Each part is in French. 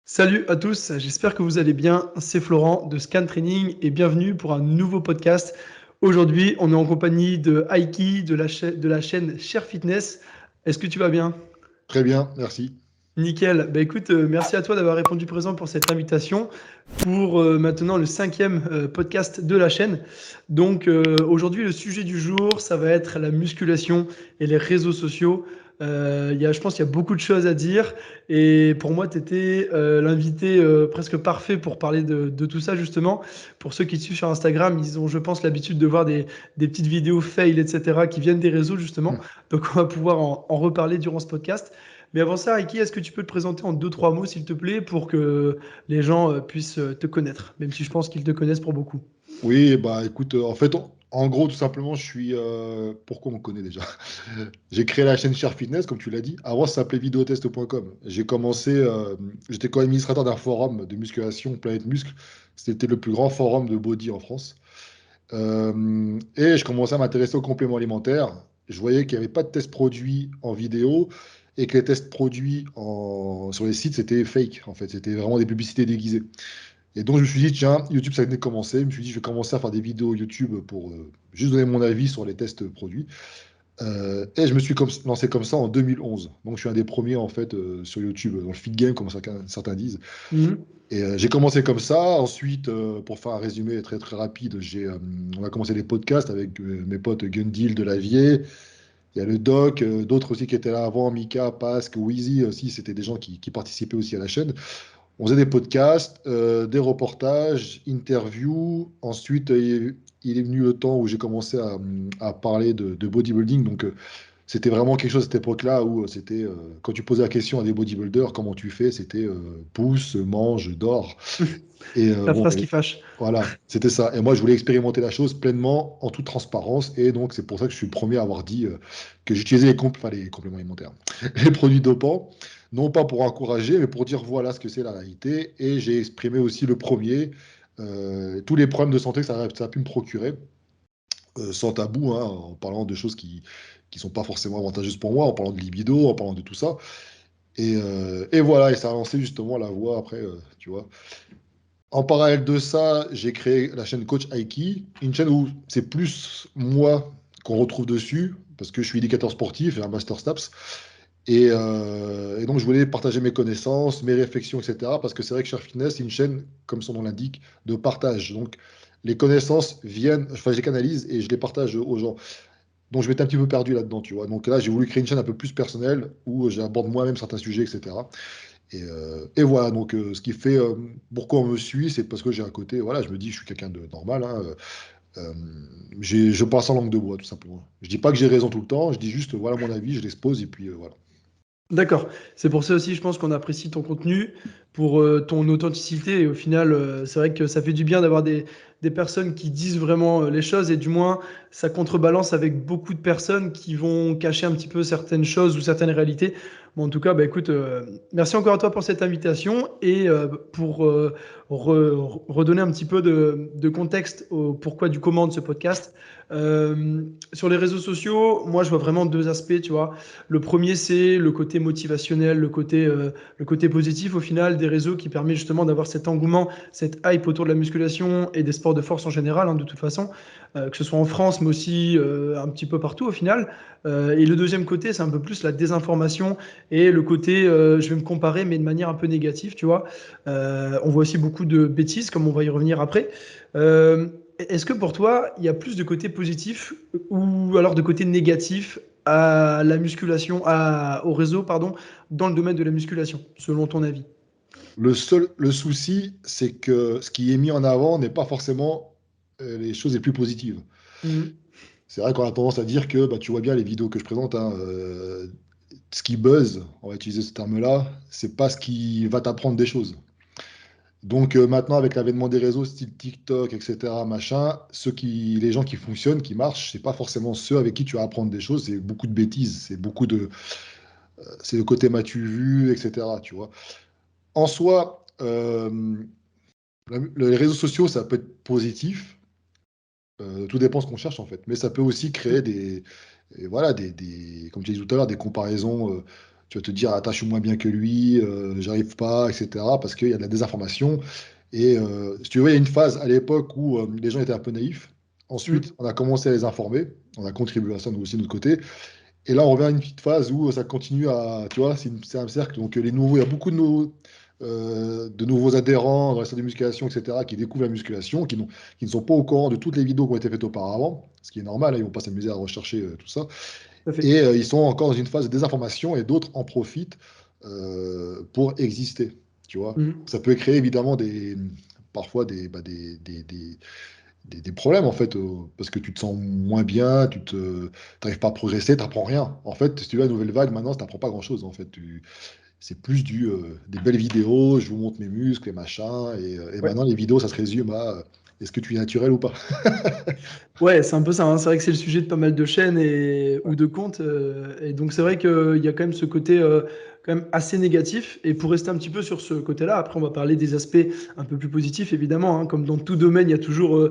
Salut à tous, j'espère que vous allez bien. C'est Florent de Scan Training et bienvenue pour un nouveau podcast. Aujourd'hui, on est en compagnie de Aiki de la chaîne Share Fitness. Est-ce que tu vas bien? Très bien, merci. Nickel. Bah écoute, merci à toi d'avoir répondu présent pour cette invitation pour maintenant le cinquième podcast de la chaîne. Donc aujourd'hui, le sujet du jour, ça va être la musculation et les réseaux sociaux. Je pense qu'il y a beaucoup de choses à dire et pour moi, tu étais l'invité presque parfait pour parler de tout ça justement. Pour ceux qui te suivent sur Instagram, ils ont, je pense, l'habitude de voir des petites vidéos fail, etc., qui viennent des réseaux justement. Donc on va pouvoir en reparler durant ce podcast. Mais avant ça, Ricky, est-ce que tu peux te présenter en deux, trois mots, s'il te plaît, pour que les gens puissent te connaître, même si je pense qu'ils te connaissent pour beaucoup. Oui, bah écoute, en fait, en gros, tout simplement, je suis. Pourquoi on me connaît déjà? J'ai créé la chaîne Share Fitness, comme tu l'as dit. Avant, ça s'appelait videotest.com. J'ai commencé, j'étais co-administrateur d'un forum de musculation, Planète Muscle. C'était le plus grand forum de body en France. Et je commençais à m'intéresser aux compléments alimentaires. Je voyais qu'il n'y avait pas de tests produits en vidéo et que les tests produits sur les sites, c'était fake, en fait. C'était vraiment des publicités déguisées. Et donc, je me suis dit, tiens, YouTube, ça venait de commencer. Je me suis dit, je vais commencer à faire des vidéos YouTube pour juste donner mon avis sur les tests produits. Et je me suis lancé comme ça en 2011. Donc, je suis un des premiers, en fait, sur YouTube, dans le fit game, comme certains disent. Mhm. Et j'ai commencé comme ça. Ensuite, pour faire un résumé très, très rapide, on a commencé les podcasts avec mes potes Gundil de Lavier. Il y a le Doc, d'autres aussi qui étaient là avant, Mika, Pasque, Wheezy aussi. C'était des gens qui participaient aussi à la chaîne. On faisait des podcasts, des reportages, interviews. Ensuite, il est venu le temps où j'ai commencé à parler de bodybuilding. Donc, c'était vraiment quelque chose à cette époque-là où c'était, quand tu posais la question à des bodybuilders, comment tu fais? C'était pousse, mange, dors. Et La bon, phrase qui fâche. voilà, c'était ça. Et moi, je voulais expérimenter la chose pleinement, en toute transparence. Et donc, c'est pour ça que je suis le premier à avoir dit que j'utilisais enfin, les compléments alimentaires, les produits dopants, non pas pour encourager, mais pour dire voilà ce que c'est la réalité. Et j'ai exprimé aussi le premier, tous les problèmes de santé que ça a pu me procurer, sans tabou, hein, en parlant de choses qui sont pas forcément avantageuses pour moi, en parlant de libido, en parlant de tout ça. Et voilà, et ça a lancé justement la voie après, tu vois. En parallèle de ça, j'ai créé la chaîne Coach Aiki, une chaîne où c'est plus moi qu'on retrouve dessus, parce que je suis éducateur sportif et un master STAPS. Et donc, je voulais partager mes connaissances, mes réflexions, etc. Parce que c'est vrai que Share Fitness, c'est une chaîne, comme son nom l'indique, de partage. Donc, les connaissances viennent, enfin, je les canalise et je les partage aux gens. Donc, je vais être un petit peu perdu là-dedans, tu vois. Donc là, j'ai voulu créer une chaîne un peu plus personnelle où j'aborde moi-même certains sujets, etc. Et voilà, donc ce qui fait pourquoi on me suit, c'est parce que j'ai un côté, voilà, je me dis, je suis quelqu'un de normal, hein, euh, je passe en langue de bois, tout simplement. Je dis pas que j'ai raison tout le temps, je dis juste, voilà mon avis, je l'expose, et puis voilà. D'accord. C'est pour ça aussi, je pense qu'on apprécie ton contenu, pour ton authenticité. Et au final, c'est vrai que ça fait du bien d'avoir des personnes qui disent vraiment les choses. Et du moins, ça contrebalance avec beaucoup de personnes qui vont cacher un petit peu certaines choses ou certaines réalités. Bon, en tout cas, bah, écoute, merci encore à toi pour cette invitation. Et pour redonner un petit peu de contexte au pourquoi du comment de ce podcast. Sur les réseaux sociaux, moi, je vois vraiment deux aspects, tu vois. Le premier, c'est le côté motivationnel, le côté positif au final des réseaux qui permet justement d'avoir cet engouement, cette hype autour de la musculation et des sports de force en général, hein, de toute façon, que ce soit en France, mais aussi un petit peu partout au final. Et le deuxième côté, c'est un peu plus la désinformation et le côté, je vais me comparer, mais de manière un peu négative, tu vois. On voit aussi beaucoup de bêtises, comme on va y revenir après. Est-ce que pour toi, il y a plus de côté positif ou alors de côté négatif à la musculation, au réseau, pardon, dans le domaine de la musculation, selon ton avis? Le souci, c'est que ce qui est mis en avant n'est pas forcément les choses les plus positives. Mhm. C'est vrai qu'on a tendance à dire que, bah, tu vois bien les vidéos que je présente, hein, ce qui buzz, on va utiliser ce terme-là, c'est pas ce qui va t'apprendre des choses. Donc maintenant, avec l'avènement des réseaux style TikTok, etc., machin, les gens qui fonctionnent, qui marchent, c'est pas forcément ceux avec qui tu vas apprendre des choses, c'est beaucoup de bêtises, c'est le côté m'as-tu vu, etc., tu vois. En soi, les réseaux sociaux, ça peut être positif, tout dépend ce qu'on cherche en fait, mais ça peut aussi créer et voilà, comme tu as dit tout à l'heure, des comparaisons. Tu vas te dire, attends, je suis moins bien que lui, j'arrive pas, etc. Parce qu'il y a de la désinformation. Et si tu veux, il y a une phase à l'époque où les gens étaient un peu naïfs. Ensuite, Mm. on a commencé à les informer. On a contribué à ça, nous aussi, de notre côté. Et là, on revient à une petite phase où ça continue à, tu vois, c'est un cercle. Donc, les nouveaux, il y a beaucoup de nouveaux adhérents dans la salle de musculation, etc., qui découvrent la musculation, qui ne sont pas au courant de toutes les vidéos qui ont été faites auparavant, ce qui est normal, hein, ils ne vont pas s'amuser à rechercher tout ça. Tout à fait. Et ils sont encore dans une phase de désinformation et d'autres en profitent pour exister, tu vois. Mm. Ça peut créer évidemment parfois des problèmes en fait, parce que tu te sens moins bien, t'arrives pas à progresser, t'apprends rien. En fait, si tu veux la nouvelle vague, maintenant, t'apprends pas grand-chose. En fait, c'est plus des belles vidéos, je vous montre mes muscles et machin, et Ouais. maintenant les vidéos, ça se résume à est-ce que tu es naturel ou pas? Ouais, c'est un peu ça, hein. C'est vrai que c'est le sujet de pas mal de chaînes ou de comptes. Et donc, c'est vrai qu'il y a quand même ce côté quand même assez négatif. Et pour rester un petit peu sur ce côté-là, après, on va parler des aspects un peu plus positifs, évidemment, hein. Comme dans tout domaine, il y a toujours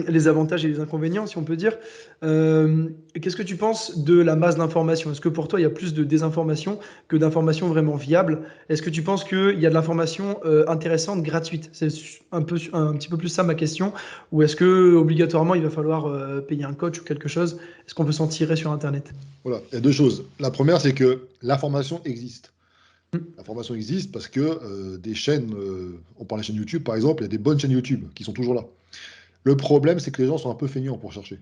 les avantages et les inconvénients, si on peut dire. Qu'est-ce que tu penses de la masse d'informations? Est-ce que pour toi, il y a plus de désinformation que d'informations vraiment viables? Est-ce que tu penses qu'il y a de l'information intéressante, gratuite? C'est un petit peu plus ça ma question. Ou est-ce que obligatoirement il va falloir payer un coach ou quelque chose? Est-ce qu'on peut s'en tirer sur Internet? Voilà, il y a deux choses. La première, c'est que l'information existe. Mm. L'information existe parce que des chaînes, on parle des chaînes YouTube par exemple, il y a des bonnes chaînes YouTube qui sont toujours là. Le problème, c'est que les gens sont un peu feignants pour chercher.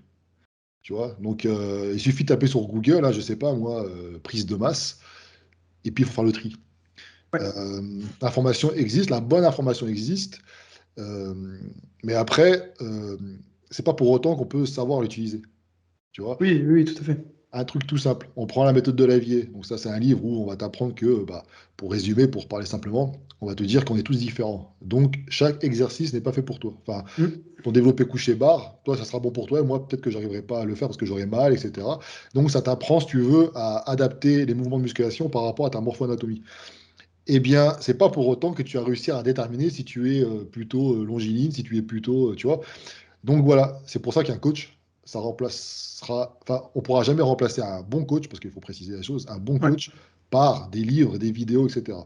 Tu vois? Donc, il suffit de taper sur Google, là, je sais pas, moi, prise de masse, et puis il faut faire le tri. Ouais. L'information existe, la bonne information existe, euh, mais après, c'est pas pour autant qu'on peut savoir l'utiliser. Tu vois? Oui, oui, oui, tout à fait. Un truc tout simple. On prend la méthode de Lavier. Donc ça, c'est un livre où on va t'apprendre que, bah, pour résumer, pour parler simplement, on va te dire qu'on est tous différents. Donc chaque exercice n'est pas fait pour toi. Enfin, Mm. ton développé couché barre, toi, ça sera bon pour toi, et moi, peut-être que j'arriverai pas à le faire parce que j'aurai mal, etc. Donc ça t'apprend, si tu veux, à adapter les mouvements de musculation par rapport à ta morpho-anatomie. Eh bien, c'est pas pour autant que tu vas réussir à déterminer si tu es plutôt longiligne, si tu es plutôt, tu vois. Donc voilà, c'est pour ça qu'un coach, ça remplacera, enfin, on pourra jamais remplacer un bon coach, parce qu'il faut préciser la chose, un bon Ouais. coach par des livres, des vidéos, etc.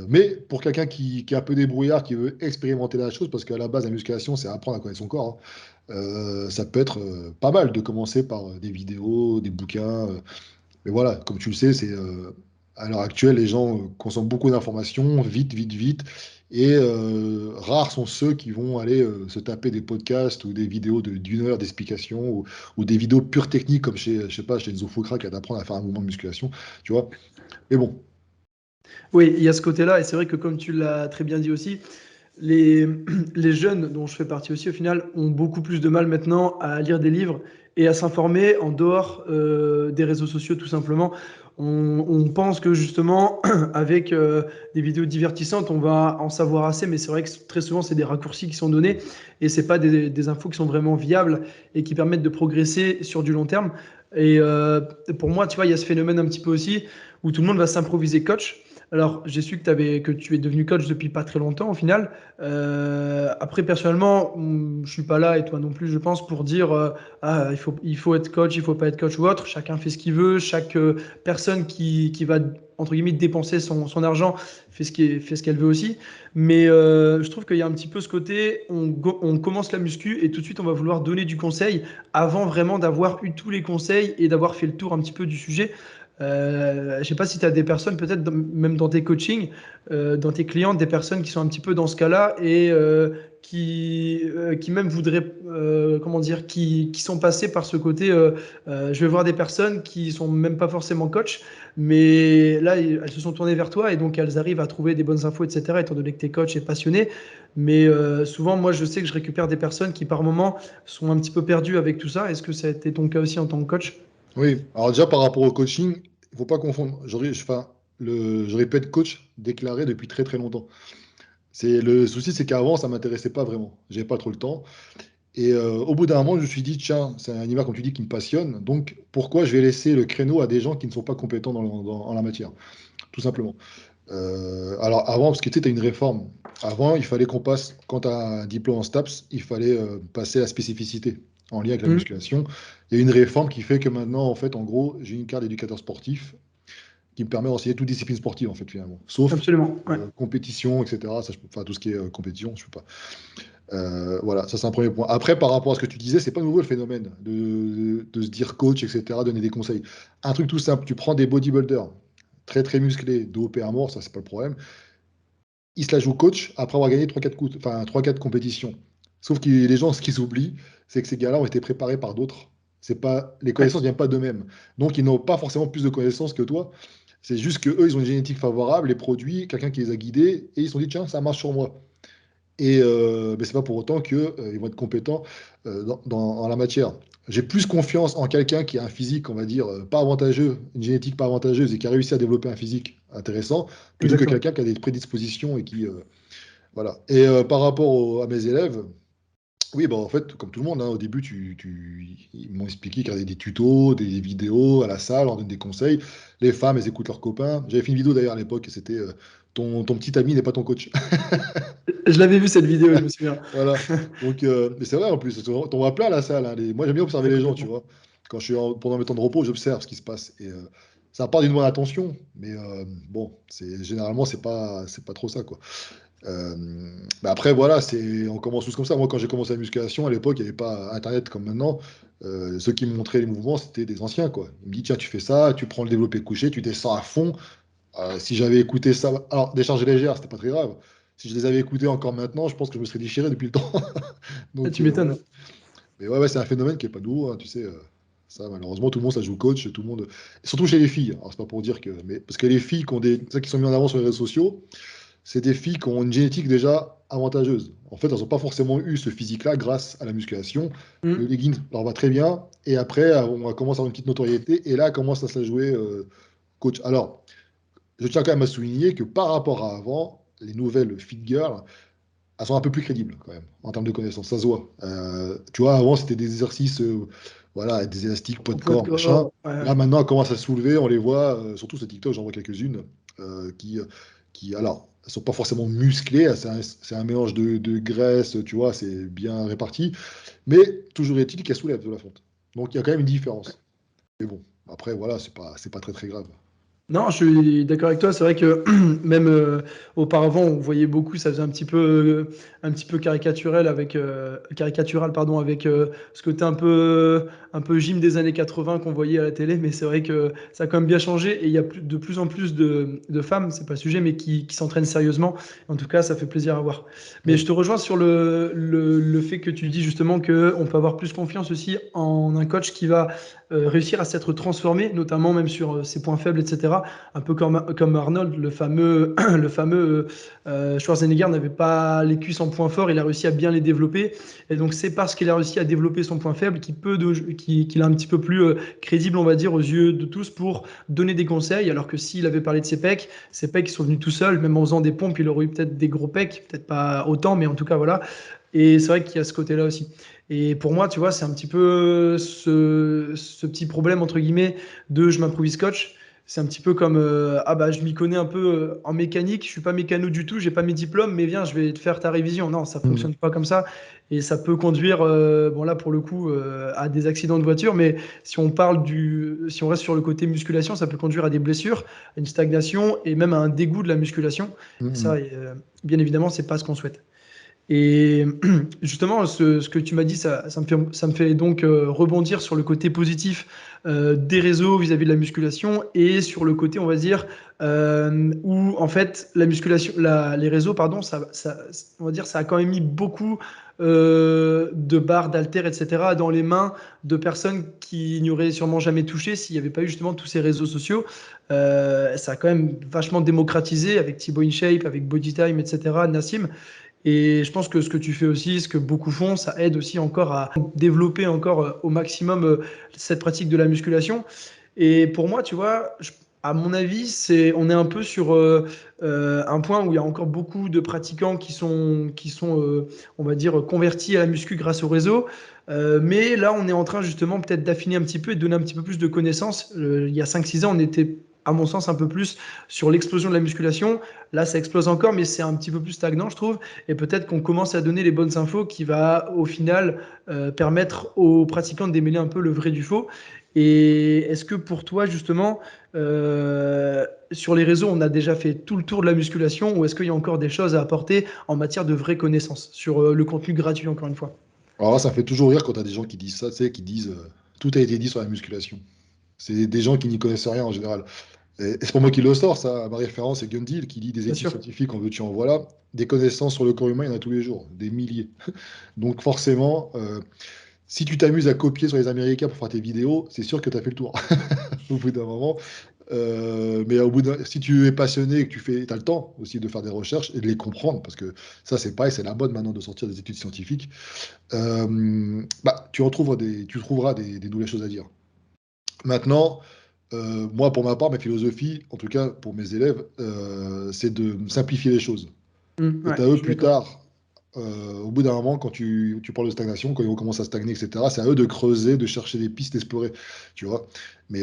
Mais pour quelqu'un qui est un peu débrouillard, qui veut expérimenter la chose, parce qu'à la base, la musculation, c'est apprendre à connaître son corps, hein, ça peut être pas mal de commencer par des vidéos, des bouquins. Mais voilà, comme tu le sais, à l'heure actuelle, les gens consomment beaucoup d'informations, vite, vite, vite. Et rares sont ceux qui vont aller se taper des podcasts ou des vidéos d'une heure d'explication ou des vidéos pure techniques comme je sais pas, chez Enzo Fokra qui va t'apprendre à faire un mouvement de musculation, tu vois. Mais bon, Oui, il y a ce côté-là, et c'est vrai que comme tu l'as très bien dit aussi, les, les jeunes, dont je fais partie aussi au final, ont beaucoup plus de mal maintenant à lire des livres et à s'informer en dehors des réseaux sociaux tout simplement. On pense que justement, avec des vidéos divertissantes, on va en savoir assez, mais c'est vrai que très souvent, c'est des raccourcis qui sont donnés et c'est pas des infos qui sont vraiment viables et qui permettent de progresser sur du long terme. Et pour moi, tu vois, il y a ce phénomène un petit peu aussi où tout le monde va s'improviser coach. Alors, j'ai su que tu es devenu coach depuis pas très longtemps au final. Après, personnellement, je suis pas là et toi non plus, je pense, pour dire il faut être coach, il faut pas être coach ou autre. Chacun fait ce qu'il veut. Chaque personne qui va, entre guillemets, dépenser son argent fait ce qu'elle veut aussi. Mais je trouve qu'il y a un petit peu ce côté on commence la muscu et tout de suite, on va vouloir donner du conseil avant vraiment d'avoir eu tous les conseils et d'avoir fait le tour un petit peu du sujet. Je ne sais pas si tu as des personnes, peut-être même dans tes coachings, dans tes clients, des personnes qui sont un petit peu dans ce cas-là et qui même voudraient, comment dire, qui sont passées par ce côté. Je vais voir des personnes qui sont même pas forcément coach, mais là, elles se sont tournées vers toi et donc elles arrivent à trouver des bonnes infos, etc., étant donné que tu es coach et passionné. Mais souvent, moi, je sais que je récupère des personnes qui, par moment, sont un petit peu perdues avec tout ça. Est-ce que ça a été ton cas aussi en tant que coach? oui. Alors déjà par rapport au coaching, il faut pas confondre. Enfin, j'aurais pu être coach déclaré depuis très très longtemps. Le souci, c'est qu'avant, ça m'intéressait pas vraiment. J'avais pas trop le temps. Et au bout d'un moment, je me suis dit, tiens, c'est un univers, comme tu dis, qui me passionne. Donc, pourquoi je vais laisser le créneau à des gens qui ne sont pas compétents en la matière, tout simplement. Alors, avant, parce que tu sais, tu as une réforme. Avant, il fallait qu'on passe, quand tu as un diplôme en STAPS, il fallait passer à la spécificité en lien avec la Hmm. musculation. Il y a une réforme qui fait que maintenant, en fait, en gros, j'ai une carte d'éducateur sportif qui me permet d'enseigner toute discipline sportive, en fait, finalement. Sauf Absolument. Ouais. compétition, etc. Ça, enfin, tout ce qui est compétition, je ne peux pas. Voilà, ça c'est un premier point. Après, par rapport à ce que tu disais, c'est pas nouveau le phénomène de se dire coach, etc., donner des conseils. Un truc tout simple, tu prends des bodybuilders très très musclés, dopés à mort, ça c'est pas le problème. Ils se la jouent coach après avoir gagné 3-4 compétitions. Sauf que les gens, ce qu'ils oublient, c'est que ces gars-là ont été préparés par d'autres. C'est pas, les Ouais. connaissances ne viennent pas d'eux-mêmes. Donc ils n'ont pas forcément plus de connaissances que toi. C'est juste que eux, ils ont une génétique favorable, les produits, quelqu'un qui les a guidés, et ils se sont dit, tiens, ça marche sur moi. Et mais c'est pas pour autant qu'ils vont être compétents en la matière. J'ai plus confiance en quelqu'un qui a un physique, on va dire, pas avantageux, une génétique pas avantageuse et qui a réussi à développer un physique intéressant, plutôt que Exactement. quelqu'un qui a des prédispositions et qui. Voilà. Et par rapport à mes élèves, oui, bah, en fait, comme tout le monde, hein, au début, ils m'ont expliqué qu'il y avait des tutos, des vidéos à la salle, on donne des conseils. Les femmes, elles écoutent leurs copains. J'avais fait une vidéo d'ailleurs à l'époque, et c'était ton petit ami n'est pas ton coach. Je l'avais vu cette vidéo, je me souviens. Voilà. Donc, mais c'est vrai en plus, t'en vois plein à la salle, hein. Moi, j'aime bien observer Ouais, les gens, tu complètement. vois. Quand pendant mes temps de repos, j'observe ce qui se passe. Et ça part d'une bonne attention, mais bon, généralement, c'est pas trop ça, quoi. Euh, mais après, voilà, on commence tous comme ça. Moi, quand j'ai commencé la musculation, à l'époque, il n'y avait pas Internet comme maintenant. Ceux qui me montraient les mouvements, c'était des anciens, quoi. Ils me disent, tiens, tu fais ça, tu prends le développé couché, tu descends à fond. Si j'avais écouté ça, alors des charges légères, c'était pas très grave. Si je les avais écoutés encore maintenant, je pense que je me serais déchiré depuis le temps. Ah, Donc tu voilà. m'étonnes. Mais ouais, ouais, c'est un phénomène qui est pas nouveau, hein, tu sais. Ça, malheureusement, tout le monde, ça joue coach, tout le monde. Et surtout chez les filles. Alors, c'est pas pour dire que. Mais parce que les filles celles qui sont mises en avant sur les réseaux sociaux, c'est des filles qui ont une génétique déjà avantageuse. En fait, elles n'ont pas forcément eu ce physique-là grâce à la musculation. Le Hmm. legging leur va très bien. Et après, on commence à avoir une petite notoriété. Et là, commence à se la jouer coach. Alors, je tiens quand même à souligner que par rapport à avant, les nouvelles fit girls, elles sont un peu plus crédibles quand même en termes de connaissances. Ça se voit. Tu vois, avant, c'était des exercices, voilà, avec des élastiques, poids Au de poids de corps, machin. corps. Ouais, Là, ouais. maintenant, elles commencent à se soulever. On les voit, surtout sur TikTok, j'en vois quelques-unes alors, elles sont pas forcément musclées. C'est un mélange de graisse, tu vois, c'est bien réparti. Mais toujours est-il qu'elles soulèvent de la fonte. Donc, il y a quand même une différence. Mais bon, après, voilà, c'est pas très très grave. Non, je suis d'accord avec toi. C'est vrai que même auparavant, on voyait beaucoup, ça faisait un petit peu caricatural, pardon, avec ce côté un peu gym des années 80 qu'on voyait à la télé. Mais c'est vrai que ça a quand même bien changé et il y a de plus en plus de femmes, c'est pas le sujet, mais qui s'entraînent sérieusement. En tout cas, ça fait plaisir à voir. Mais je Oui. te rejoins sur le fait que tu dis justement qu'on peut avoir plus confiance aussi en un coach qui va réussir à s'être transformé, notamment même sur ses points faibles, etc. Un peu comme Arnold, le fameux Schwarzenegger n'avait pas les cuisses en point fort, il a réussi à bien les développer. Et donc c'est parce qu'il a réussi à développer son point faible qu'il est un petit peu plus crédible, on va dire, aux yeux de tous pour donner des conseils. Alors que s'il avait parlé de ses pecs ils sont venus tout seuls, même en faisant des pompes, il aurait eu peut-être des gros pecs, peut-être pas autant, mais en tout cas voilà. Et c'est vrai qu'il y a ce côté-là aussi. Et pour moi, tu vois, c'est un petit peu ce petit problème, entre guillemets, de je m'improvise coach. C'est un petit peu comme ah bah je m'y connais un peu en mécanique, je suis pas mécano du tout, j'ai pas mes diplômes, mais viens, je vais te faire ta révision. Non, ça Mhm. fonctionne pas comme ça et ça peut conduire, bon là pour le coup, à des accidents de voiture, mais si on reste sur le côté musculation, ça peut conduire à des blessures, à une stagnation et même à un dégoût de la musculation. Et ça, Mhm. bien évidemment, c'est pas ce qu'on souhaite. Et justement, ce que tu m'as dit, ça me fait donc rebondir sur le côté positif des réseaux vis-à-vis de la musculation et sur le côté, on va dire, où en fait la musculation, les réseaux, pardon, on va dire, ça a quand même mis beaucoup de barres, d'haltères, etc. dans les mains de personnes qui n'y auraient sûrement jamais touché s'il n'y avait pas eu justement tous ces réseaux sociaux. Ça a quand même vachement démocratisé avec Thibaut InShape, avec Bodytime, etc., Nassim. Et je pense que ce que tu fais aussi, ce que beaucoup font, ça aide aussi encore à développer encore au maximum cette pratique de la musculation. Et pour moi, tu vois, à mon avis, on est un peu sur un point où il y a encore beaucoup de pratiquants qui sont on va dire, convertis à la muscu grâce au réseau. Mais là, on est en train justement peut-être d'affiner un petit peu et de donner un petit peu plus de connaissances. Il y a 5 6 ans, on était, à mon sens, un peu plus sur l'explosion de la musculation. Là, ça explose encore, mais c'est un petit peu plus stagnant, je trouve. Et peut-être qu'on commence à donner les bonnes infos qui va, au final, permettre aux pratiquants de démêler un peu le vrai du faux. Et est-ce que pour toi, justement, sur les réseaux, on a déjà fait tout le tour de la musculation ou est-ce qu'il y a encore des choses à apporter en matière de vraies connaissances sur le contenu gratuit, encore une fois? Alors là, ça me fait toujours rire quand tu as des gens qui disent ça, tu sais, qui disent tout a été dit sur la musculation. C'est des gens qui n'y connaissent rien en général. Et c'est pas moi qui le sort, ça. Ma référence, c'est Gundil qui dit des Bien études sûr. scientifiques, en veux-tu, en voilà. Des connaissances sur le corps humain, il y en a tous les jours, des milliers. Donc forcément, si tu t'amuses à copier sur les Américains pour faire tes vidéos, c'est sûr que tu as fait le tour au bout d'un moment. Mais si tu es passionné et que tu as le temps aussi de faire des recherches et de les comprendre, parce que ça, c'est pareil, c'est la mode maintenant de sortir des études scientifiques, bah, tu trouveras des nouvelles choses à dire. Maintenant, moi, pour ma part, ma philosophie, en tout cas pour mes élèves, c'est de simplifier les choses. C'est Ouais, à je eux suis plus d'accord. tard, au bout d'un moment, quand tu parles de stagnation, quand ils recommencent à stagner, etc., c'est à eux de creuser, de chercher des pistes, d'explorer, tu vois. Mais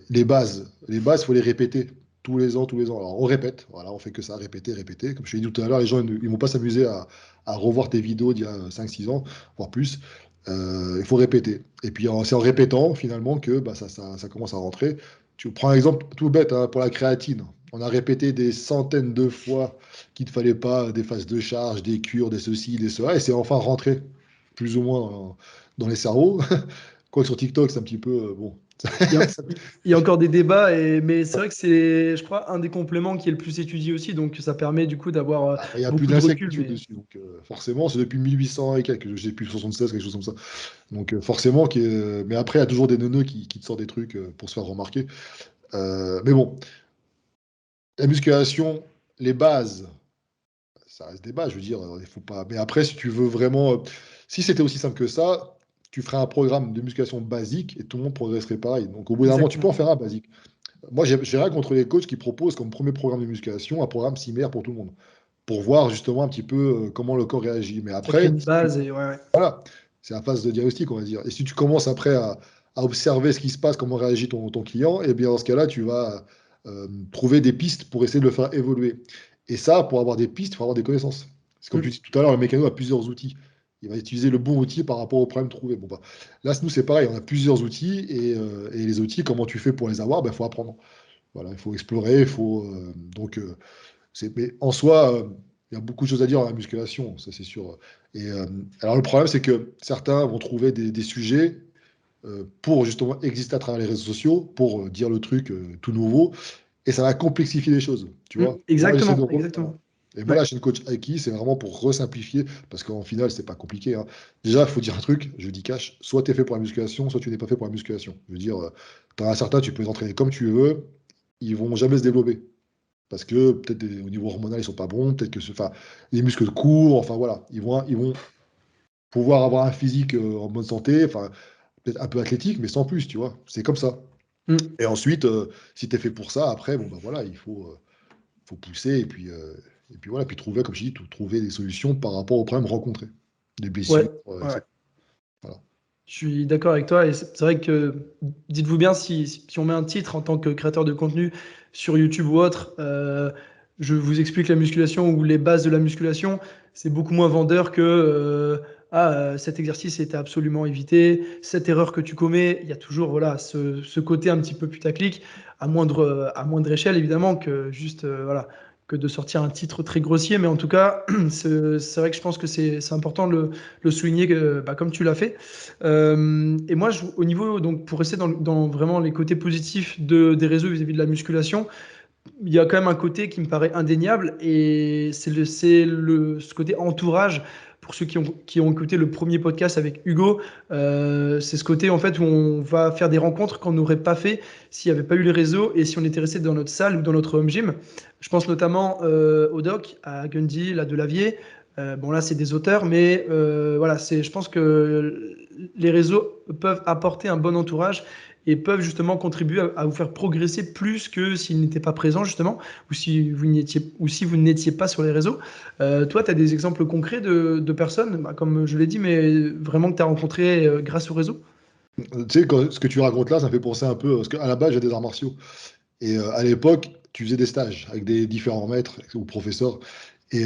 les bases, il faut les répéter tous les ans. Alors on répète, voilà, on fait que ça, répéter, répéter. Comme je t'ai dit tout à l'heure, les gens, ils ne vont pas s'amuser à revoir tes vidéos d'il y a 5 6 ans, voire plus. Il faut répéter. Et puis c'est en répétant, finalement, que bah, ça commence à rentrer. Tu prends un exemple tout bête, hein, pour la créatine. On a répété des centaines de fois qu'il ne fallait pas des phases de charge, des cures, des ceci, des cela, et c'est enfin rentré plus ou moins dans les cerveaux. Quoique sur TikTok, c'est un petit peu bon. Il y a, il y a encore des débats, mais c'est vrai que c'est, je crois, un des compléments qui est le plus étudié aussi, donc ça permet du coup d'avoir Il y a plus beaucoup de d'un siècle recul. d'études Mais dessus, donc forcément, c'est depuis 1800 et quelques, je sais plus, 76, quelque chose comme ça. Donc forcément, mais après, il y a toujours des neuneux qui te sortent des trucs pour se faire remarquer. Mais bon, la musculation, les bases, ça reste des bases, je veux dire, il faut pas. Mais après, si tu veux vraiment, si c'était aussi simple que ça, tu ferais un programme de musculation basique et tout le monde progresserait pareil. Donc au bout d'un moment, tu peux en exactement. faire un basique. Moi, j'ai rien contre les coachs qui proposent comme premier programme de musculation un programme similaire pour tout le monde, pour voir justement un petit peu comment le corps réagit. Mais Ça crée après, une base et ouais, ouais. voilà, c'est la phase de diagnostic, on va dire. Et si tu commences après à observer ce qui se passe, comment réagit ton client, et bien dans ce cas-là, tu vas trouver des pistes pour essayer de le faire évoluer. Et ça, pour avoir des pistes, il faut avoir des connaissances. C'est comme tu dis Mm. tout à l'heure, le mécano a plusieurs outils. Il va utiliser le bon outil par rapport au problème trouvé. Bon, bah, là, nous, c'est pareil, on a plusieurs outils, et les outils, comment tu fais pour les avoir? Il faut apprendre. Voilà, il faut explorer, il faut. Mais en soi, il y a beaucoup de choses à dire dans la musculation, ça c'est sûr. Et alors le problème, c'est que certains vont trouver des sujets pour justement exister à travers les réseaux sociaux, pour dire le truc tout nouveau, et ça va complexifier les choses, tu vois. Moi, j'essaie de. Exactement, Voilà. exactement. Et moi, Ouais. la chaîne Coach Aiki, c'est vraiment pour resimplifier, parce qu'en final, c'est pas compliqué, hein. Déjà, il faut dire un truc, je dis cash, soit tu es fait pour la musculation, soit tu n'es pas fait pour la musculation. Je veux dire, tu as certains, tu peux les entraîner comme tu veux, ils vont jamais se développer parce que peut-être au niveau hormonal, ils sont pas bons, peut-être que enfin, les muscles courts, enfin voilà, ils vont pouvoir avoir un physique en bonne santé, enfin, peut-être un peu athlétique, mais sans plus, tu vois. C'est comme ça. Mm. Et ensuite, si tu es fait pour ça, après, bon, bah voilà, il faut pousser et puis voilà, puis trouver, comme je dis, trouver des solutions par rapport aux problèmes rencontrés, des blessures, Ouais, ouais, ouais. etc. Voilà. Je suis d'accord avec toi et c'est vrai que dites-vous bien si on met un titre en tant que créateur de contenu sur YouTube ou autre, je vous explique la musculation ou les bases de la musculation, c'est beaucoup moins vendeur que cet exercice était absolument évité, cette erreur que tu commets, il y a toujours voilà ce côté un petit peu putaclic à moindre échelle évidemment que juste voilà que de sortir un titre très grossier, mais en tout cas c'est vrai que je pense que c'est important de le souligner bah, comme tu l'as fait. Et moi, au niveau, donc, pour rester dans vraiment les côtés positifs des réseaux vis-à-vis de la musculation, il y a quand même un côté qui me paraît indéniable et ce côté entourage. Pour ceux qui ont écouté le premier podcast avec Hugo, c'est ce côté en fait où on va faire des rencontres qu'on n'aurait pas fait s'il n'y avait pas eu les réseaux et si on était resté dans notre salle ou dans notre home gym. Je pense notamment au Doc, à Gundy, à Delavier. Bon là c'est des auteurs, mais voilà, je pense que les réseaux peuvent apporter un bon entourage et peuvent justement contribuer à vous faire progresser plus que s'ils n'étaient pas présents justement, ou si vous n'étiez pas sur les réseaux. Toi, tu as des exemples concrets de personnes, bah, comme je l'ai dit, mais vraiment que tu as rencontrées grâce au réseau? Tu sais, ce que tu racontes là, ça me fait penser un peu, parce qu'à la base, j'ai des arts martiaux. Et à l'époque, tu faisais des stages avec des différents maîtres ou professeurs, et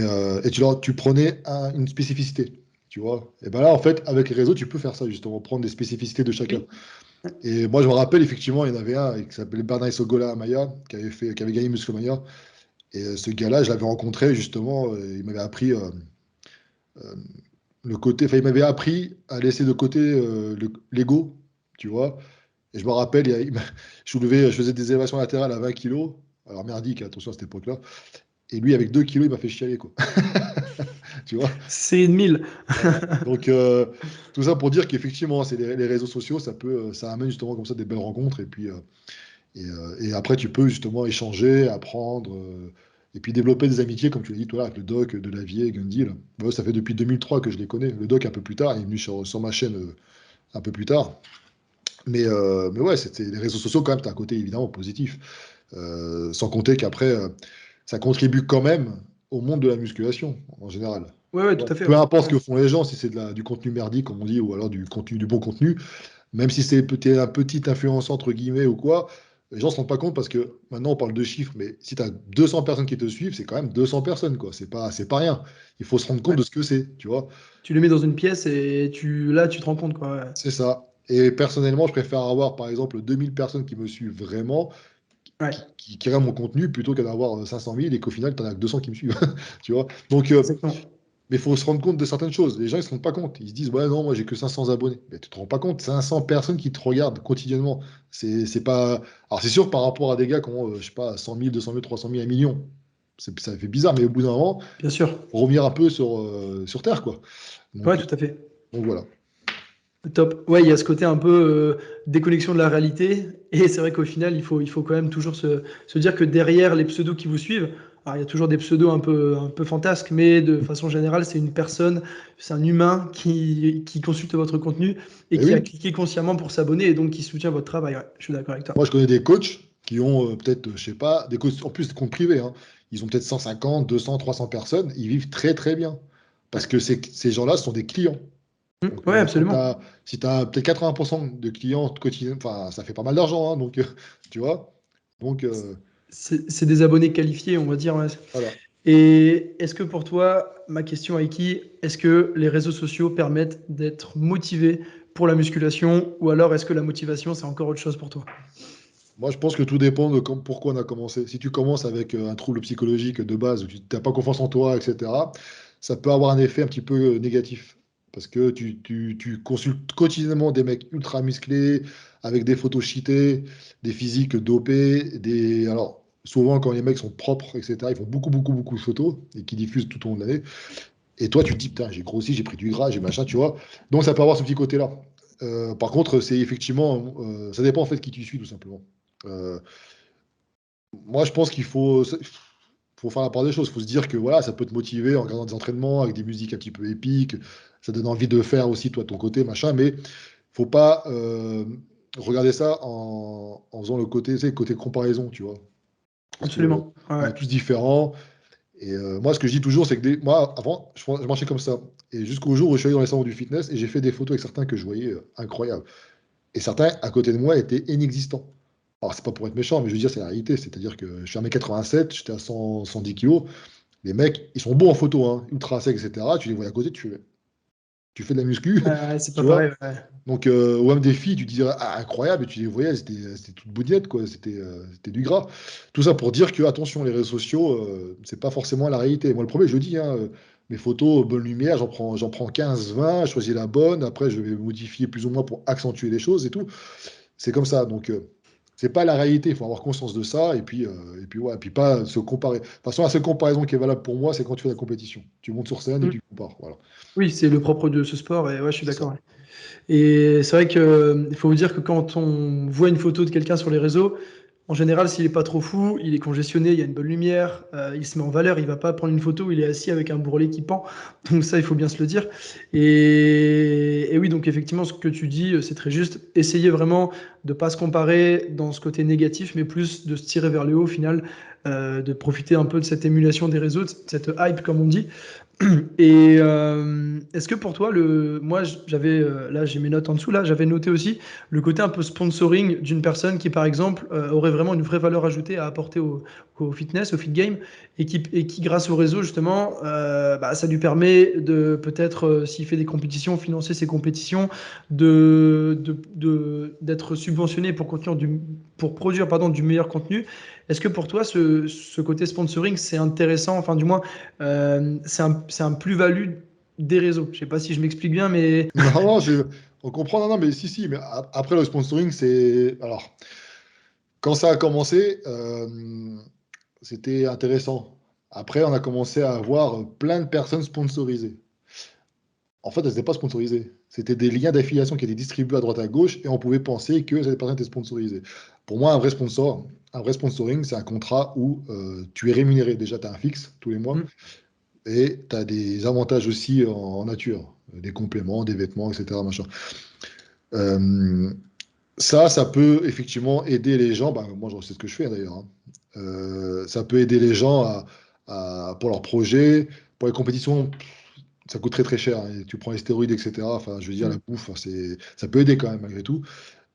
tu prenais une spécificité. tu vois. Et ben là, en fait, avec les réseaux, tu peux faire ça, justement, prendre des spécificités de chacun. Oui. Et moi, je me rappelle, effectivement, il y en avait un qui s'appelait Bernard Sogola Amaya, qui avait gagné Musclemania. Et ce gars-là, je l'avais rencontré, justement, il m'avait appris euh, le côté, enfin, il m'avait appris à laisser de côté l'ego, tu vois. Et je me rappelle, je faisais des élévations latérales à 20 kilos. Alors merdique, attention à cette époque-là. Et lui, avec 2 kilos, il m'a fait chialer, quoi. Tu vois? C'est 1000. Voilà. Donc, tout ça pour dire qu'effectivement, c'est les réseaux sociaux, ça amène justement comme ça des belles rencontres. Et après, tu peux justement échanger, apprendre, et puis développer des amitiés, comme tu l'as dit, toi, avec le doc de Lavier, Gundy. Là. Moi, ça fait depuis 2003 que je les connais. Le doc un peu plus tard, il est venu sur ma chaîne un peu plus tard. Mais ouais, les réseaux sociaux, quand même, tu as un côté évidemment positif. Sans compter qu'après, ça contribue quand même au monde de la musculation, en général. Ouais, ouais, Ouais. tout à fait. Peu Ouais. importe ce Ouais. que font les gens, si c'est du contenu merdique, comme on dit, ou alors du contenu, du bon contenu, même si c'est peut-être un petit influenceur, entre guillemets, ou quoi, les gens ne se rendent pas compte parce que maintenant, on parle de chiffres, mais si tu as 200 personnes qui te suivent, c'est quand même 200 personnes, quoi. C'est pas rien. Il faut se rendre compte Ouais. de ce que c'est, tu vois. Tu les mets dans une pièce et là, tu te rends compte, quoi. Ouais. C'est ça. Et personnellement, je préfère avoir, par exemple, 2000 personnes qui me suivent vraiment, Ouais, qui regardent mon contenu, plutôt qu'en avoir 500 000 et qu'au final, tu en as que 200 qui me suivent. Tu vois. Donc, exactement. mais il faut se rendre compte de certaines choses. Les gens, ils se rendent pas compte. Ils se disent, ouais, non, moi, j'ai que 500 abonnés. Mais tu te rends pas compte, 500 personnes qui te regardent quotidiennement. C'est pas. Alors, c'est sûr, par rapport à des gars qui ont, je sais pas, 100 000, 200 000, 300 000, 1 million. Ça fait bizarre, mais au bout d'un moment, Bien sûr. faut revenir un peu sur Terre, quoi. Ouais, Donc, tout à fait. donc voilà. Top. Ouais, il y a ce côté un peu déconnexion de la réalité. Et c'est vrai qu'au final, il faut quand même toujours se dire que derrière les pseudos qui vous suivent, alors il y a toujours des pseudos un peu fantasques, mais de façon générale, c'est une personne, c'est un humain qui consulte votre contenu et Et qui a oui, cliqué consciemment pour s'abonner et donc qui soutient votre travail. Ouais, je suis d'accord avec toi. moi, je connais des coachs qui ont peut-être, je sais pas, des coachs, en plus des comptes privés, hein. Ils ont peut-être 150, 200, 300 personnes. Ils vivent très, très bien. Parce Ouais. que ces gens-là sont des clients. Donc, Ouais, quand absolument. si tu as peut-être 80% de clients quotidiens, enfin, ça fait pas mal d'argent, hein, donc, tu vois. Donc, C'est des abonnés qualifiés, on va dire. Ouais. voilà. Et est-ce que pour toi, ma question Aiki, est-ce que les réseaux sociaux permettent d'être motivé pour la musculation ou alors est-ce que la motivation, c'est encore autre chose pour toi? Moi, je pense que tout dépend de pourquoi on a commencé. Si tu commences avec un trouble psychologique de base, où tu n'as pas confiance en toi, etc., ça peut avoir un effet un petit peu négatif. Parce que tu consultes quotidiennement des mecs ultra musclés, avec des photos cheatées, des physiques dopés, Alors, souvent, quand les mecs sont propres, etc., ils font beaucoup, beaucoup, beaucoup de photos et qui diffusent tout au long de l'année. Et toi, tu te dis, putain, j'ai grossi, j'ai pris du gras, j'ai machin, tu vois. Donc, ça peut avoir ce petit côté-là. Par contre, c'est effectivement, ça dépend en fait qui tu suis, tout simplement. Euh, Moi, je pense faut faire la part des choses. Il faut se dire que voilà, ça peut te motiver en regardant des entraînements avec des musiques un petit peu épiques. Ça donne envie de faire aussi, toi, de ton côté, machin. Mais faut pas regarder ça en faisant le côté, tu sais, côté comparaison, tu vois. Parce que Absolument. Ouais, on ouais. est tous différents. Et moi, ce que je dis toujours, c'est que moi, avant, je marchais comme ça. Et jusqu'au jour où je suis allé dans les salons du fitness et j'ai fait des photos avec certains que je voyais incroyables. Et certains, à côté de moi, étaient inexistants. Alors, c'est pas pour être méchant, mais je veux dire, c'est la réalité. C'est-à-dire que je suis 1m87, j'étais à 110 kilos. Les mecs, ils sont beaux en photo, hein, ultra secs, etc. Tu les vois à côté, tu fais de la muscu, Ouais, c'est pas tu vois. pareil. Ouais. Donc, ou même des filles, tu te dirais, ah, incroyable, et tu les voyais, c'était toute bougnette, quoi. C'était du gras. Tout ça pour dire que, attention, les réseaux sociaux, c'est pas forcément la réalité. Moi, le premier, je le dis, hein, mes photos, bonne lumière, j'en prends 15, 20, je choisis la bonne. Après, je vais modifier plus ou moins pour accentuer les choses et tout. C'est comme ça. Donc, c'est pas la réalité. Il faut avoir conscience de ça. Et puis, ouais, et puis pas se comparer. De toute façon, la seule comparaison qui est valable pour moi, c'est quand tu fais la compétition. Tu montes sur scène et Mm. tu compares. Voilà. Oui, c'est le propre de ce sport et ouais, je suis C'est ça. d'accord. Ouais. Et c'est vrai que, il faut vous dire que quand on voit une photo de quelqu'un sur les réseaux, en général, s'il est pas trop fou, il est congestionné, il y a une bonne lumière, il se met en valeur, il va pas prendre une photo où il est assis avec un bourrelet qui pend. Donc ça, il faut bien se le dire. Et oui, donc effectivement, ce que tu dis, c'est très juste. Essayez vraiment de pas se comparer dans ce côté négatif, mais plus de se tirer vers le haut au final, de profiter un peu de cette émulation des réseaux, de cette hype, comme on dit. Et est-ce que pour toi, moi j'avais, là j'ai mes notes en dessous, là j'avais noté aussi le côté un peu sponsoring d'une personne qui par exemple aurait vraiment une vraie valeur ajoutée à apporter au fitness, au fit game, et qui grâce au réseau justement, bah, ça lui permet de peut-être, s'il fait des compétitions, financer ses compétitions, d'être subventionné pour produire pardon, du meilleur contenu. Est-ce que pour toi ce côté sponsoring c'est intéressant, enfin du moins c'est un plus-value des réseaux. Je sais pas si je m'explique bien, mais Non, non, on comprend, non, non, mais si, si, mais après le sponsoring, c'est. Alors, quand ça a commencé, c'était intéressant. Après, on a commencé à avoir plein de personnes sponsorisées. En fait, elles n'étaient pas sponsorisées. C'était des liens d'affiliation qui étaient distribués à droite à gauche et on pouvait penser que ces personnes étaient sponsorisées. Pour moi, un vrai sponsoring, c'est un contrat où tu es rémunéré. Déjà, tu as un fixe tous les mois hmm, et tu as des avantages aussi en nature, des compléments, des vêtements, etc. Machin. Euh, ça peut effectivement aider les gens. Bah, moi, je sais ce que je fais d'ailleurs, hein. Ça peut aider les gens pour leurs projets, pour les compétitions. Ça coûte très très cher, hein. Et tu prends les stéroïdes, etc. Enfin, je veux dire, la hmm, bouffe, ça peut aider quand même malgré tout.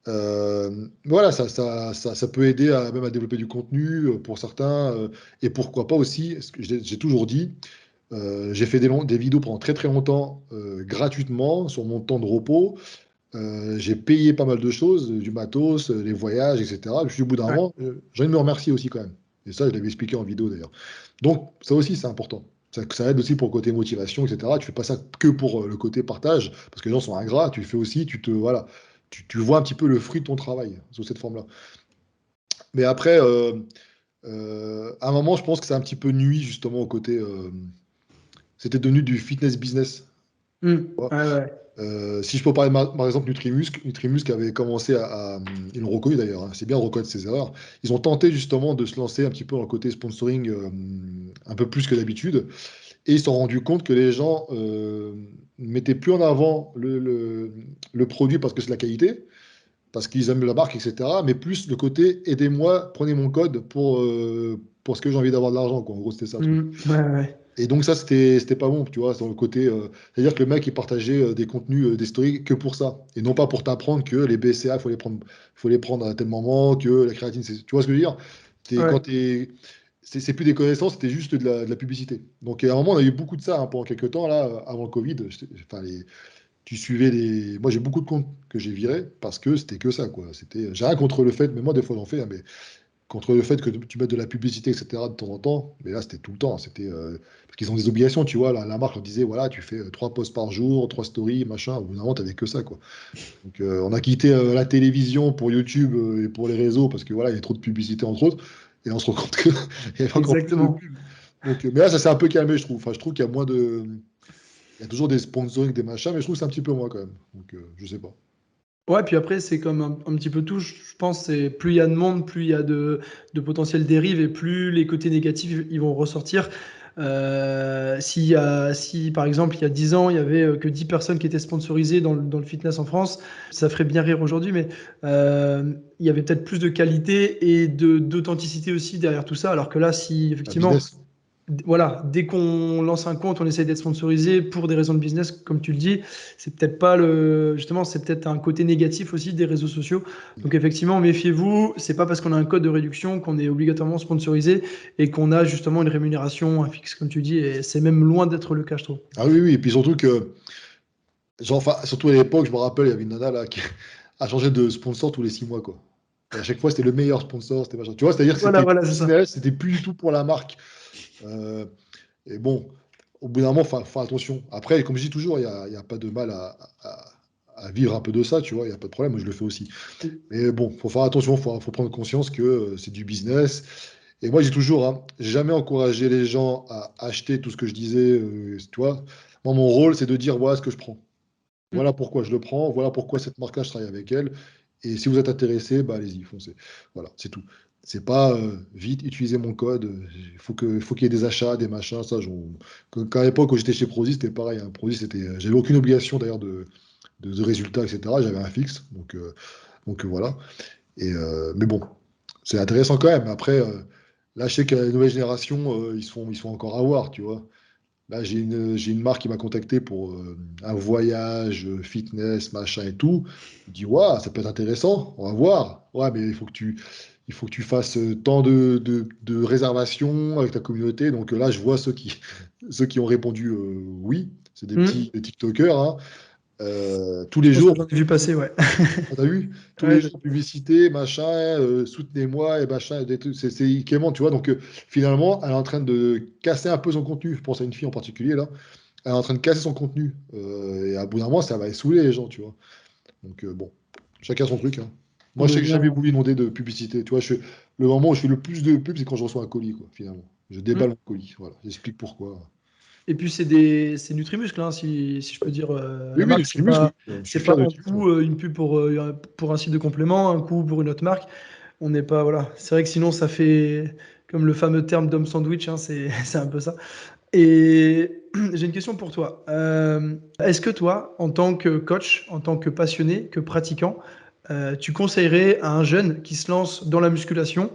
Voilà, ça peut aider même à développer du contenu pour certains. Et pourquoi pas aussi, ce que j'ai toujours dit, j'ai fait des vidéos pendant très très longtemps gratuitement sur mon temps de repos. J'ai payé pas mal de choses, du matos, les voyages, etc. Je me suis dit, au bout d'un ouais, moment, j'ai envie de me remercier aussi quand même. Et ça, je l'avais expliqué en vidéo d'ailleurs. Donc, ça aussi, c'est important. Ça aide aussi pour le côté motivation, etc. Tu fais pas ça que pour le côté partage, parce que les gens sont ingrats. Tu le fais aussi, voilà, tu vois un petit peu le fruit de ton travail sous cette forme-là. Mais après, à un moment, je pense que c'est un petit peu nuit justement au côté. C'était devenu du fitness business. hmm, ouais, ouais. Si je peux parler par exemple Nutrimuscle, Nutrimuscle avait commencé ils l'ont reconnu d'ailleurs, hein, c'est bien de reconnaître ses erreurs. Ils ont tenté justement de se lancer un petit peu dans le côté sponsoring un peu plus que d'habitude, et ils se sont rendus compte que les gens mettaient plus en avant le produit parce que c'est la qualité, parce qu'ils aiment la marque, etc. Mais plus le côté aidez-moi, prenez mon code pour ce que j'ai envie d'avoir de l'argent, quoi. En gros, c'était ça le truc. Hmm, ouais, ouais. Et donc ça, c'était pas bon, tu vois, sur le côté... c'est-à-dire que le mec, il partageait des contenus, des stories que pour ça. Et non pas pour t'apprendre que les BCA, faut les prendre à tel moment, que la créatine, tu vois ce que je veux dire? Ouais. C'est plus des connaissances, c'était juste de la publicité. Donc à un moment, on a eu beaucoup de ça hein, pendant quelques temps, là, avant le Covid. Enfin, tu suivais les... Moi, j'ai beaucoup de comptes que j'ai virés parce que c'était que ça, quoi. J'ai rien contre le fait, mais moi, des fois, j'en fais, hein, mais contre le fait que tu mettes de la publicité, etc., de temps en temps. Mais là, c'était tout le temps. Parce qu'ils ont des obligations, tu vois. La marque leur disait, voilà, tu fais 3 posts par jour, 3 stories, machin. Au bout d'un moment, t'avais que ça, quoi. Donc, on a quitté la télévision pour YouTube et pour les réseaux parce que voilà, il y a trop de publicité, entre autres. Et on se rend compte qu'il y avait encore plus de Exactement. pubs. Donc, mais là, ça s'est un peu calmé, je trouve. Enfin, je trouve qu'il y a moins de. Il y a toujours des sponsoring, des machins, mais je trouve que c'est un petit peu moins quand même. Donc, je sais pas. Ouais, puis après, c'est comme un petit peu tout. Je pense c'est plus il y a de monde, plus il y a de potentielles dérives et plus les côtés négatifs ils vont ressortir. Si par exemple il y a 10 ans, il y avait que 10 personnes qui étaient sponsorisées dans le fitness en France, ça ferait bien rire aujourd'hui, mais il y avait peut-être plus de qualité et d'authenticité aussi derrière tout ça. Alors que là, si Un effectivement business. voilà, dès qu'on lance un compte, on essaie d'être sponsorisé pour des raisons de business, comme tu le dis. C'est peut-être pas le, justement, c'est peut-être un côté négatif aussi des réseaux sociaux. Donc effectivement, méfiez-vous. C'est pas parce qu'on a un code de réduction qu'on est obligatoirement sponsorisé et qu'on a justement une rémunération fixe, comme tu dis. Et c'est même loin d'être le cas, je trouve. Ah oui, oui. Et puis surtout que. Genre, enfin, surtout à l'époque, je me rappelle, il y avait une nana là qui a changé de sponsor tous les 6 mois, quoi. Et à chaque fois, c'était le meilleur sponsor, c'était machin. Tu vois, c'est-à-dire que Voilà, c'était voilà, c'est ça. business, c'était plus du tout pour la marque. Euh, et bon, au bout d'un moment, faut faire attention. Après, comme je dis toujours, il y a pas de mal à vivre un peu de ça, tu vois, il n'y a pas de problème, moi je le fais aussi. Mais bon, faut faire attention, faut prendre conscience que c'est du business. Et moi, j'ai toujours, hein, jamais encouragé les gens à acheter tout ce que je disais, tu vois. Moi, mon rôle, c'est de dire, voilà ce que je prends. Voilà pourquoi je le prends, voilà pourquoi cette marque-là, je travaille avec elle. Et si vous êtes intéressé, bah, allez-y, foncez. Voilà, c'est tout. C'est pas vite utiliser mon code. Faut qu'il y ait des achats, des machins. À l'époque où j'étais chez Prozis, c'était pareil, hein. Prozis, j'avais aucune obligation d'ailleurs de résultats, etc. J'avais un fixe. Donc voilà. Mais bon, c'est intéressant quand même. Après, là, je sais que la nouvelle génération, ils sont encore à voir, tu vois. Là, j'ai une marque qui m'a contacté pour un voyage, fitness, machin et tout. Je dis, ouais, ça peut être intéressant, on va voir. Ouais, mais il faut que tu fasses tant de réservations avec ta communauté. Donc là, je vois ceux qui ont répondu oui. C'est des TikTokers, hein. Tous Je les pense que jours, j'en ai vu passer, ouais. ah, t'as vu? Tous les Ouais, jours, publicité, machin, soutenez-moi et machin. C'est Clément, tu vois. Donc finalement, elle est en train de casser un peu son contenu. Je pense à une fille en particulier, là. Elle est en train de casser son contenu. Et à bout d'un moment, ça va saouler les gens, tu vois. Donc bon, chacun son truc, hein. Moi, on je veut sais que j'ai jamais bien. voulu inonder de publicité. Tu vois, le moment où je fais le plus de pub, c'est quand je reçois un colis, quoi, finalement. Je déballe Mm. mon colis. Voilà, j'explique pourquoi. Et puis c'est Nutrimuscle, hein, si je peux dire Oui, la oui, marque. Nutri Muscle, oui. Je suis C'est fier pas de un Nutri Muscle. coup une pub pour un site de complément, un coup pour une autre marque. On n'est pas voilà. C'est vrai que sinon ça fait comme le fameux terme d'homme sandwich, hein, c'est c'est un peu ça. Et j'ai une question pour toi. Est-ce que toi, en tant que coach, en tant que passionné, que pratiquant, tu conseillerais à un jeune qui se lance dans la musculation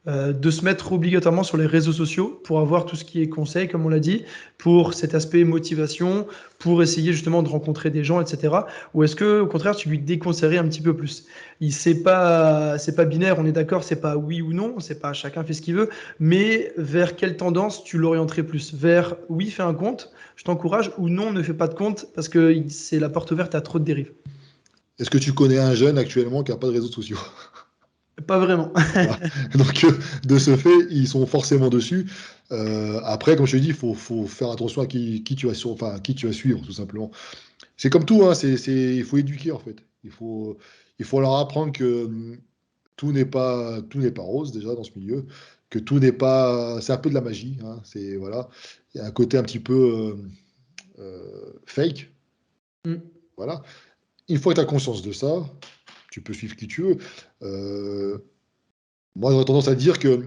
de se mettre obligatoirement sur les réseaux sociaux pour avoir tout ce qui est conseil, comme on l'a dit, pour cet aspect motivation, pour essayer justement de rencontrer des gens, etc. Ou est-ce que, au contraire, tu lui déconseillerais un petit peu plus? C'est pas binaire, on est d'accord, c'est pas oui ou non, c'est pas chacun fait ce qu'il veut, mais vers quelle tendance tu l'orienterais plus? Vers oui, fais un compte, je t'encourage, ou non, ne fais pas de compte parce que c'est la porte ouverte à trop de dérives. Est-ce que tu connais un jeune actuellement qui n'a pas de réseaux sociaux? Pas vraiment. Voilà. Donc, de ce fait, ils sont forcément dessus. Après, comme je te dis, il faut faire attention à qui tu vas enfin, qui tu vas suivre, tout simplement. C'est comme tout, hein, il faut éduquer, en fait. Il faut leur apprendre que tout n'est pas rose, déjà, dans ce milieu, que tout n'est pas. C'est un peu de la magie, hein, voilà. Il y a un côté un petit peu fake, Mm. voilà. Une fois que tu as conscience de ça, tu peux suivre qui tu veux. Euh, Moi, j'aurais tendance à dire que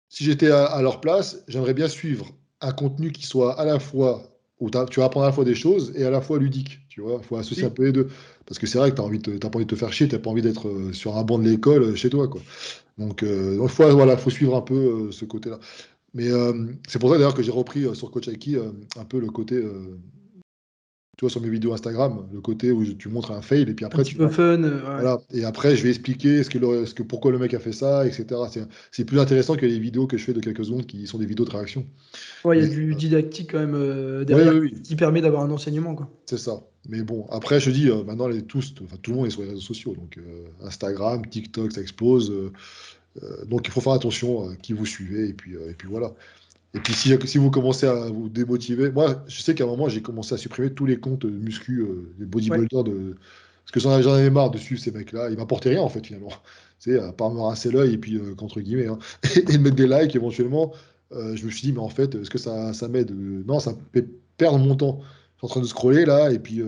si j'étais à leur place, j'aimerais bien suivre un contenu qui soit à la fois, où tu vas apprendre à la fois des choses et à la fois ludique. Tu vois, il faut associer un Oui. peu les deux. Parce que c'est vrai que t'as pas envie de te faire chier, t'as pas envie d'être sur un banc de l'école chez toi, quoi. Donc voilà, faut suivre un peu ce côté-là. Mais c'est pour ça d'ailleurs que j'ai repris sur Coach Aiki un peu le côté, tu vois, sur mes vidéos Instagram, le côté où tu montres un fail et puis Un après petit tu peu vas. fun, ouais. Voilà. Et après, je vais expliquer pourquoi le mec a fait ça, etc. C'est plus intéressant que les vidéos que je fais de quelques secondes qui sont des vidéos de réaction. Ouais, il y a Mais du didactique quand même oui, derrière oui, oui, qui permet d'avoir un enseignement, quoi. c'est ça. Mais bon, après, je dis, maintenant, enfin, tout le monde est sur les réseaux sociaux. Donc, Instagram, TikTok, ça explose. Donc, il faut faire attention à qui vous suivez. Et puis voilà. Et puis, si vous commencez à vous démotiver, moi, je sais qu'à un moment, j'ai commencé à supprimer tous les comptes muscu, des Ouais. bodybuilders, parce que j'en avais marre de suivre ces mecs-là. Ils m'apportaient rien, en fait, finalement. C'est à part me rincer l'œil, et puis, qu'entre guillemets, hein, et de mettre des likes éventuellement. Je me suis dit, mais en fait, est-ce que ça m'aide? Non, ça me fait perdre mon temps. Je suis en train de scroller, là, et puis,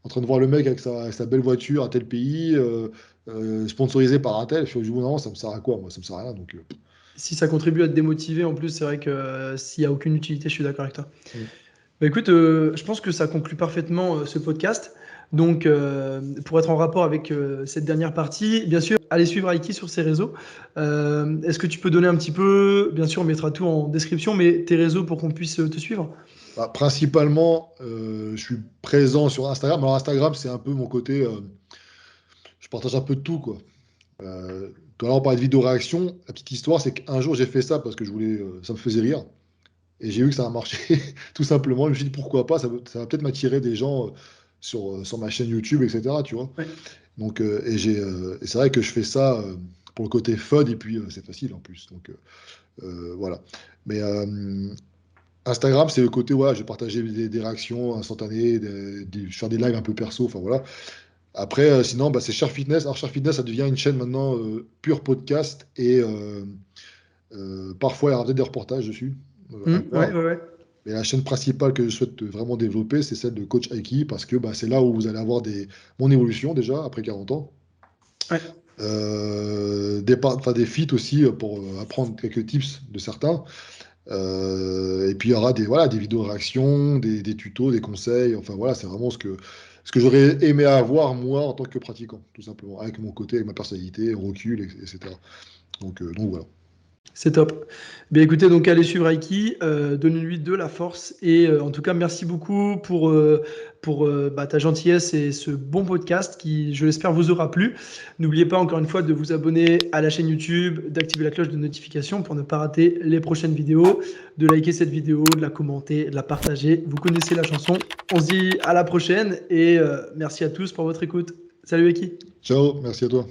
en train de voir le mec avec sa belle voiture à tel pays, sponsorisé par un tel. Je me dis, non, ça me sert à quoi, moi? Ça me sert à rien. Donc, Si ça contribue à te démotiver, en plus, c'est vrai que s'il n'y a aucune utilité, je suis d'accord avec toi. mm. Bah, écoute, je pense que ça conclut parfaitement ce podcast. Donc, pour être en rapport avec cette dernière partie, bien sûr, allez suivre Aiki sur ses réseaux. Est-ce que tu peux donner un petit peu, bien sûr, on mettra tout en description, mais tes réseaux pour qu'on puisse te suivre? Bah, principalement, je suis présent sur Instagram. Alors Instagram, c'est un peu mon côté, je partage un peu de tout, quoi. Tout à l'heure, on parlait de vidéo réaction. La petite histoire, c'est qu'un jour, j'ai fait ça parce que ça me faisait rire. Et j'ai vu que ça a marché, tout simplement. Je me suis dit, pourquoi pas, ça va peut-être m'attirer des gens sur ma chaîne YouTube, etc. Tu vois. Ouais. Donc, et c'est vrai que je fais ça pour le côté fun, et puis c'est facile en plus. Donc, voilà. Mais Instagram, c'est le côté, ouais, je vais partager des réactions instantanées, je fais des lives un peu perso, enfin voilà. Après, sinon, bah, c'est Cher Fitness. Alors, Cher Fitness, ça devient une chaîne maintenant pure podcast et parfois il y aura peut-être des reportages dessus à Ouais, voir. ouais, ouais. Mais la chaîne principale que je souhaite vraiment développer, c'est celle de Coach Aiki parce que bah, c'est là où vous allez avoir mon évolution déjà après 40 ans. Ouais. Enfin, des feats aussi pour apprendre quelques tips de certains. Et puis il y aura des vidéos réactions, des tutos, des conseils. Enfin voilà, c'est vraiment ce que j'aurais aimé avoir moi en tant que pratiquant, tout simplement, avec mon côté, avec ma personnalité, recul, etc. Donc voilà. C'est top. Bien écoutez, donc allez suivre Aiki, donnez-lui de la force et en tout cas merci beaucoup pour ta gentillesse et ce bon podcast qui, je l'espère, vous aura plu. N'oubliez pas encore une fois de vous abonner à la chaîne YouTube, d'activer la cloche de notification pour ne pas rater les prochaines vidéos, de liker cette vidéo, de la commenter, de la partager. Vous connaissez la chanson. On se dit à la prochaine et merci à tous pour votre écoute. Salut Aiki. Ciao, merci à toi.